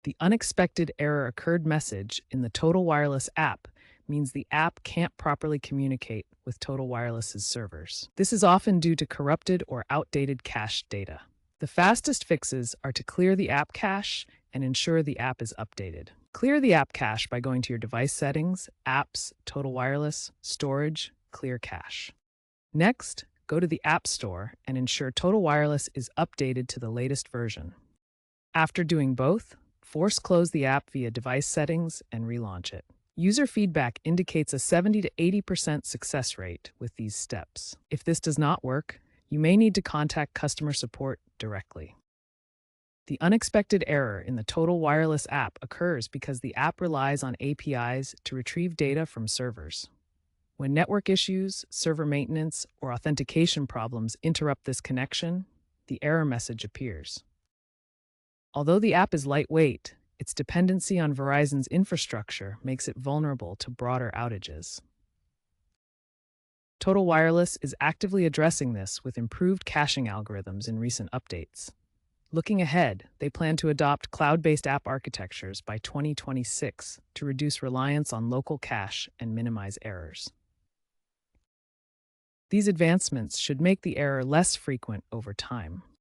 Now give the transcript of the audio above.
The unexpected error occurred message in the Total Wireless app means the app can't properly communicate with Total Wireless's servers. This is often due to corrupted or outdated cache data. The fastest fixes are to clear the app cache and ensure the app is updated. Clear the app cache by going to your device settings, apps, Total Wireless, storage, clear cache. Next, go to the App Store and ensure Total Wireless is updated to the latest version. After doing both, force close the app via device settings and relaunch it. User feedback indicates a 70 to 80% success rate with these steps. If this does not work, you may need to contact customer support directly. The unexpected error in the Total Wireless app occurs because the app relies on APIs to retrieve data from servers. When network issues, server maintenance, or authentication problems interrupt this connection, the error message appears. Although the app is lightweight, its dependency on Verizon's infrastructure makes it vulnerable to broader outages. Total Wireless is actively addressing this with improved caching algorithms in recent updates. Looking ahead, they plan to adopt cloud-based app architectures by 2026 to reduce reliance on local cache and minimize errors. These advancements should make the error less frequent over time.